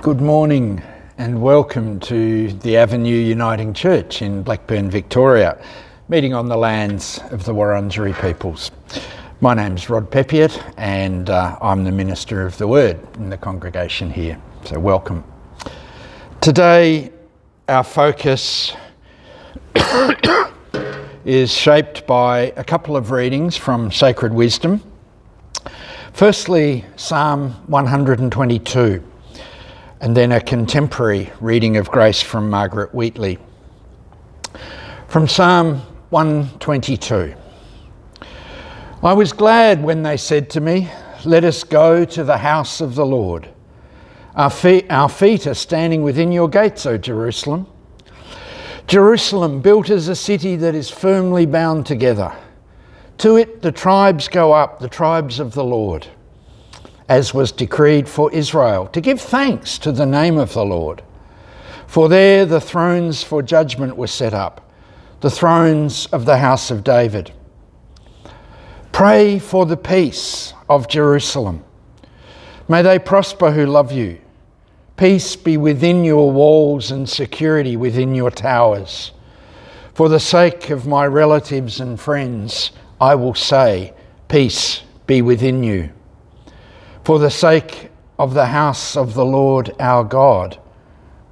Good morning and welcome to the Avenue Uniting Church in Blackburn, Victoria, meeting on the lands of the Wurundjeri peoples. My name's Rod Peppiatt and I'm the Minister of the Word in the congregation here, so welcome. Today our focus is shaped by a couple of readings from Sacred Wisdom. Firstly, Psalm 122. And then a contemporary reading of grace from Margaret Wheatley. From Psalm 122. I was glad when they said to me, "Let us go to the house of the Lord." Our feet are standing within your gates, O Jerusalem. Jerusalem, built as a city that is firmly bound together. To it the tribes go up, the tribes of the Lord, as was decreed for Israel, to give thanks to the name of the Lord. For there the thrones for judgment were set up, the thrones of the house of David. Pray for the peace of Jerusalem. May they prosper who love you. Peace be within your walls and security within your towers. For the sake of my relatives and friends, I will say, peace be within you. For the sake of the house of the Lord our God,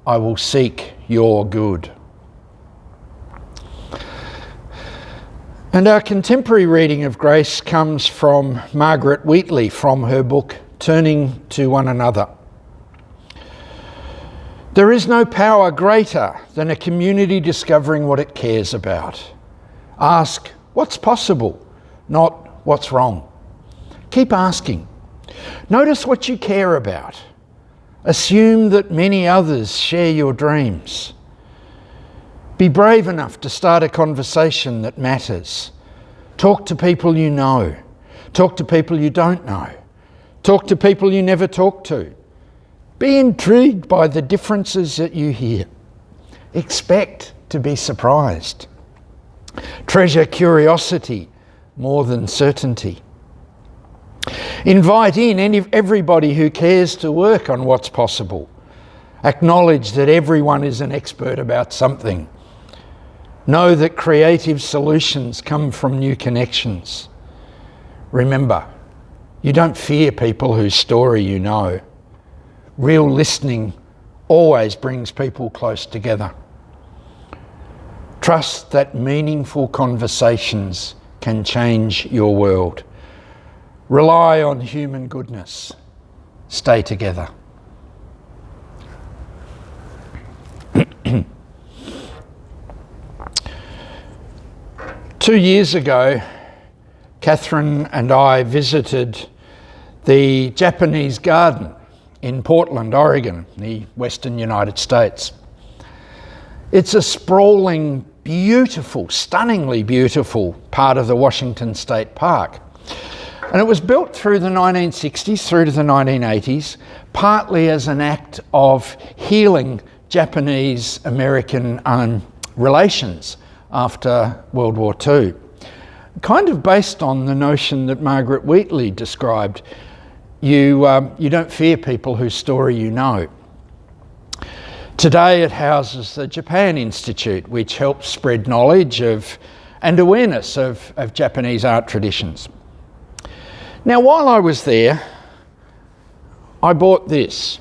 I will seek your good. And our contemporary reading of grace comes from Margaret Wheatley from her book, Turning to One Another. There is no power greater than a community discovering what it cares about. Ask what's possible, not what's wrong. Keep asking. Notice what you care about. Assume that many others share your dreams. Be brave enough to start a conversation that matters. Talk to people you know. Talk to people you don't know. Talk to people you never talk to. Be intrigued by the differences that you hear. Expect to be surprised. Treasure curiosity more than certainty. Invite in everybody who cares to work on what's possible. Acknowledge that everyone is an expert about something. Know that creative solutions come from new connections. Remember, you don't fear people whose story you know. Real listening always brings people close together. Trust that meaningful conversations can change your world. Rely on human goodness. Stay together. Two years ago, Catherine and I visited the Japanese garden in Portland, Oregon, the western United States. It's a sprawling, beautiful, stunningly beautiful part of the Washington State Park. And it was built through the 1960s through to the 1980s, partly as an act of healing Japanese-American relations after World War II. Kind of based on the notion that Margaret Wheatley described. You don't fear people whose story you know. Today it houses the Japan Institute, which helps spread knowledge of and awareness of Japanese art traditions. Now, while I was there, I bought this.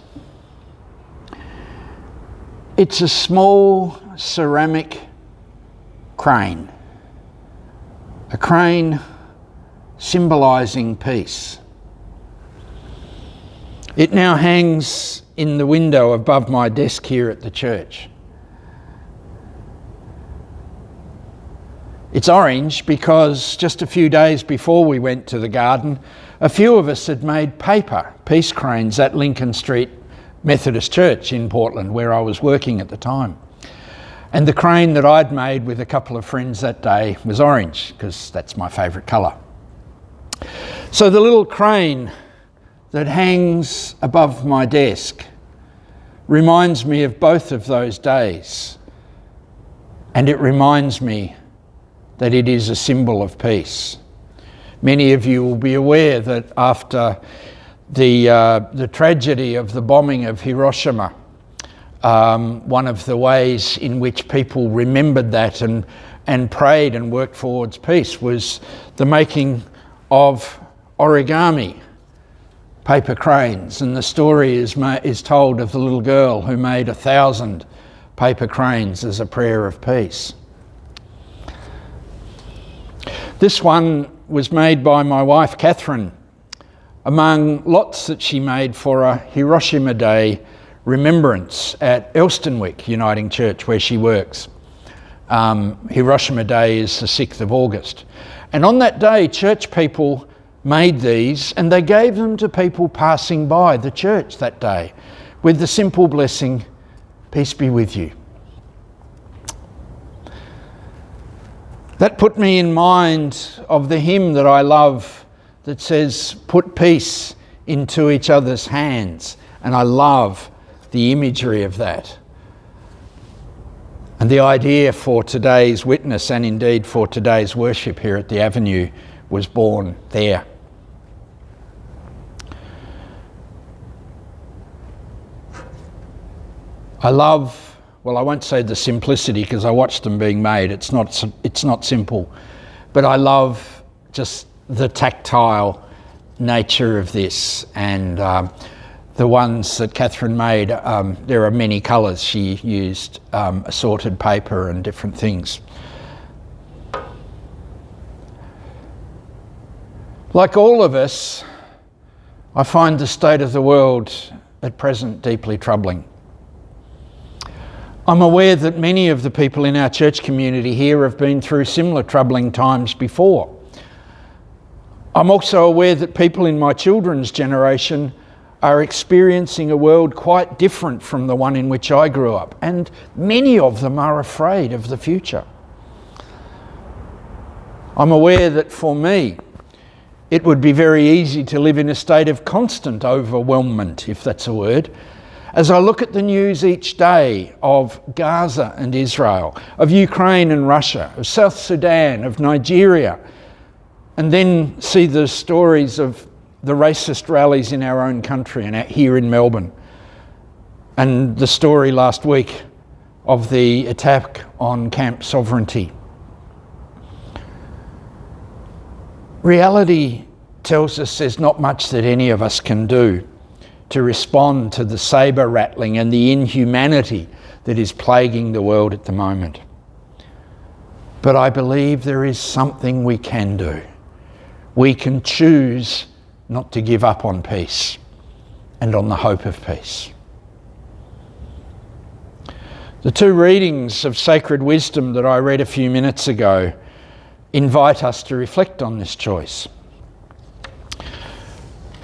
It's a small ceramic crane. A crane symbolising peace. It now hangs in the window above my desk here at the church. It's orange because just a few days before we went to the garden, a few of us had made paper peace cranes at Lincoln Street Methodist Church in Portland, where I was working at the time. And the crane that I'd made with a couple of friends that day was orange, because that's my favourite colour. So the little crane that hangs above my desk reminds me of both of those days. And it reminds me that it is a symbol of peace. Many of you will be aware that after the tragedy of the bombing of Hiroshima, one of the ways in which people remembered that and prayed and worked towards peace was the making of origami, paper cranes. And the story is told of the little girl who made 1,000 paper cranes as a prayer of peace. This one was made by my wife Catherine, among lots that she made for a Hiroshima Day remembrance at Elsternwick Uniting Church, where she works. Hiroshima Day is the 6th of August. And on that day, church people made these and they gave them to people passing by the church that day with the simple blessing, "Peace be with you." That put me in mind of the hymn that I love that says, "Put peace into each other's hands." And I love the imagery of that. And the idea for today's witness, and indeed for today's worship here at the Avenue, was born there. I love, well, I won't say the simplicity because I watched them being made. It's not simple. But I love just the tactile nature of this, and the ones that Catherine made, there are many colours. She used assorted paper and different things. Like all of us, I find the state of the world at present deeply troubling. I'm aware that many of the people in our church community here have been through similar troubling times before. I'm also aware that people in my children's generation are experiencing a world quite different from the one in which I grew up, and many of them are afraid of the future. I'm aware that for me, it would be very easy to live in a state of constant overwhelmment, if that's a word, as I look at the news each day of Gaza and Israel, of Ukraine and Russia, of South Sudan, of Nigeria, and then see the stories of the racist rallies in our own country and here in Melbourne, and the story last week of the attack on Camp Sovereignty. Reality tells us there's not much that any of us can do to respond to the sabre rattling and the inhumanity that is plaguing the world at the moment. But I believe there is something we can do. We can choose not to give up on peace and on the hope of peace. The two readings of sacred wisdom that I read a few minutes ago invite us to reflect on this choice.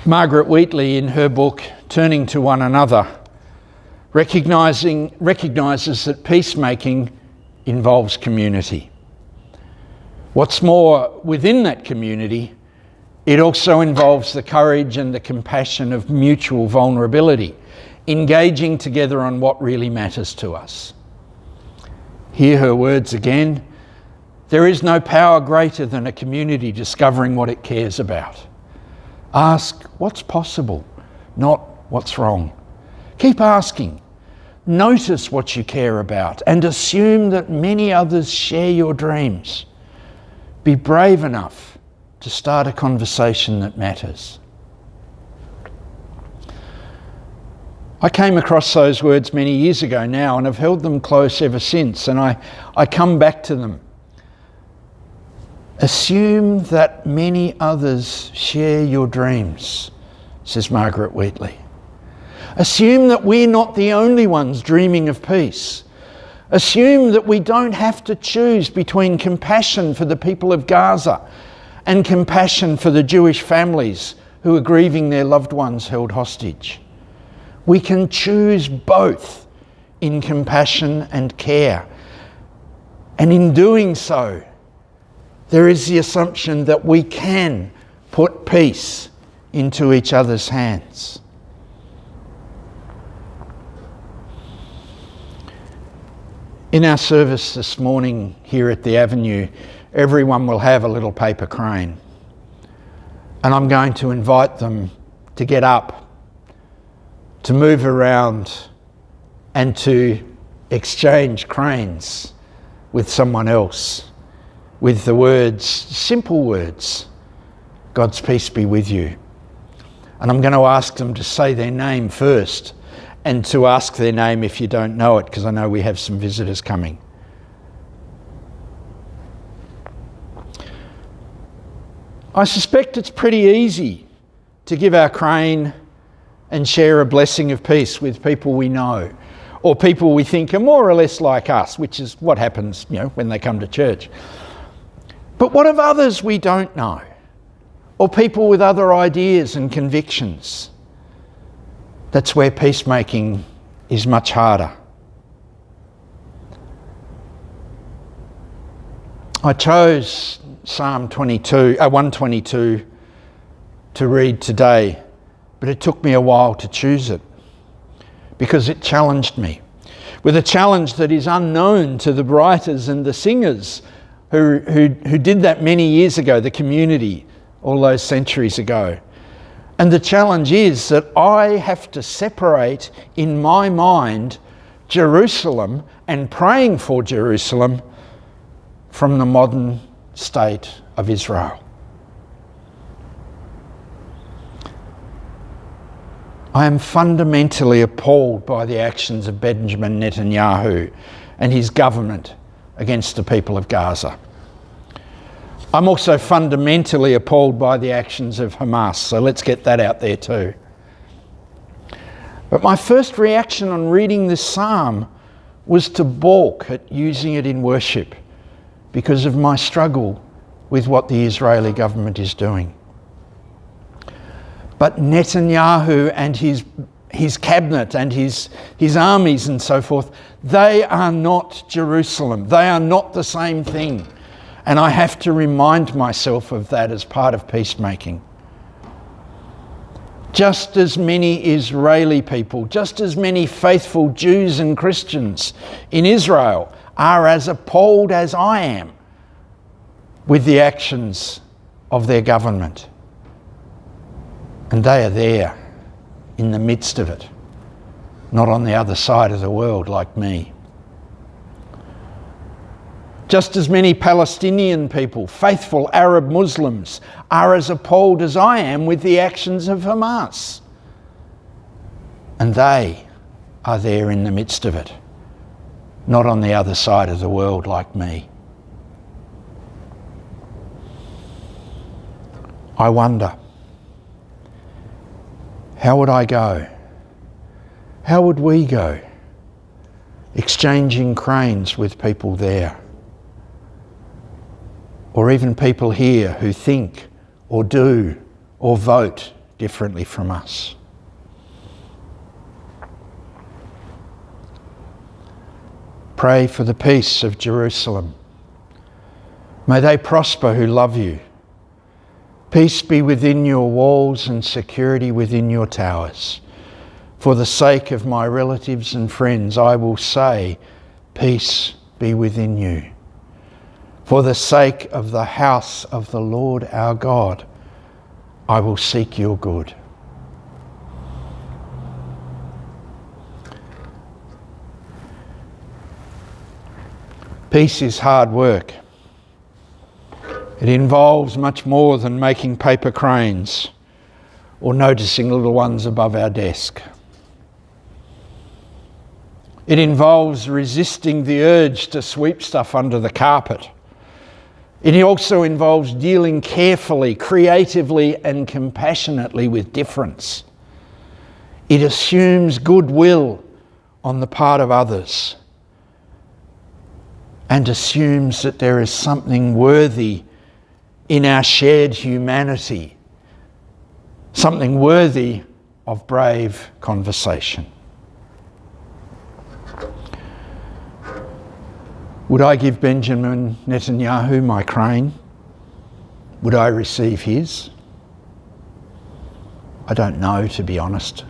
Margaret Wheatley, in her book Turning to One Another, recognises that peacemaking involves community. What's more, within that community, it also involves the courage and the compassion of mutual vulnerability, engaging together on what really matters to us. Hear her words again. There is no power greater than a community discovering what it cares about. Ask what's possible, not what's wrong. Keep asking. Notice what you care about and assume that many others share your dreams. Be brave enough to start a conversation that matters. I came across those words many years ago now and have held them close ever since, and I come back to them. Assume that many others share your dreams, says Margaret Wheatley. Assume that we're not the only ones dreaming of peace. Assume that we don't have to choose between compassion for the people of Gaza and compassion for the Jewish families who are grieving their loved ones held hostage. We can choose both in compassion and care. And in doing so, there is the assumption that we can put peace into each other's hands. In our service this morning here at the Avenue, everyone will have a little paper crane. And I'm going to invite them to get up, to move around, and to exchange cranes with someone else with the words, simple words, God's peace be with you. And I'm going to ask them to say their name first and to ask their name if you don't know it, because I know we have some visitors coming. I suspect it's pretty easy to give our crane and share a blessing of peace with people we know, or people we think are more or less like us, which is what happens, when they come to church. But what of others we don't know, or people with other ideas and convictions? That's where peacemaking is much harder. I chose Psalm 122 to read today, but it took me a while to choose it because it challenged me with a challenge that is unknown to the writers and the singers who did that many years ago, the community, all those centuries ago. And the challenge is that I have to separate in my mind Jerusalem and praying for Jerusalem from the modern state of Israel. I am fundamentally appalled by the actions of Benjamin Netanyahu and his government against the people of Gaza. I'm also fundamentally appalled by the actions of Hamas, so let's get that out there too. But my first reaction on reading this psalm was to balk at using it in worship because of my struggle with what the Israeli government is doing. But Netanyahu and his cabinet and his armies and so forth, they are not Jerusalem. They are not the same thing. And I have to remind myself of that as part of peacemaking. Just as many Israeli people, just as many faithful Jews and Christians in Israel are as appalled as I am with the actions of their government. And they are there in the midst of it, not on the other side of the world like me. Just as many Palestinian people, faithful Arab Muslims, are as appalled as I am with the actions of Hamas. And they are there in the midst of it, not on the other side of the world like me. I wonder, how would I go? How would we go? Exchanging cranes with people there. Or even people here who think or do or vote differently from us. Pray for the peace of Jerusalem. May they prosper who love you. Peace be within your walls and security within your towers. For the sake of my relatives and friends, I will say, peace be within you. For the sake of the house of the Lord our God, I will seek your good. Peace is hard work. It involves much more than making paper cranes or noticing little ones above our desk. It involves resisting the urge to sweep stuff under the carpet. It also involves dealing carefully, creatively, and compassionately with difference. It assumes goodwill on the part of others and assumes that there is something worthy in our shared humanity, something worthy of brave conversation. Would I give Benjamin Netanyahu my crane? Would I receive his? I don't know, to be honest.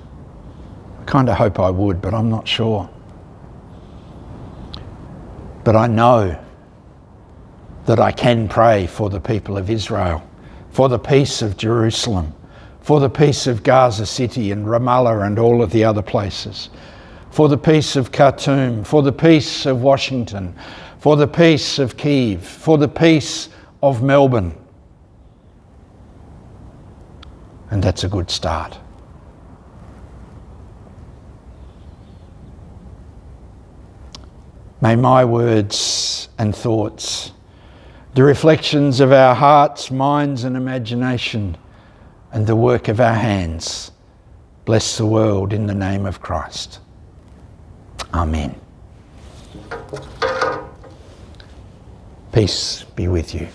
I kind of hope I would, but I'm not sure. But I know that I can pray for the people of Israel, for the peace of Jerusalem, for the peace of Gaza City and Ramallah and all of the other places, for the peace of Khartoum, for the peace of Washington, for the peace of Kyiv, for the peace of Melbourne. And that's a good start. May my words and thoughts, the reflections of our hearts, minds and imagination, and the work of our hands, bless the world in the name of Christ. Amen. Peace be with you.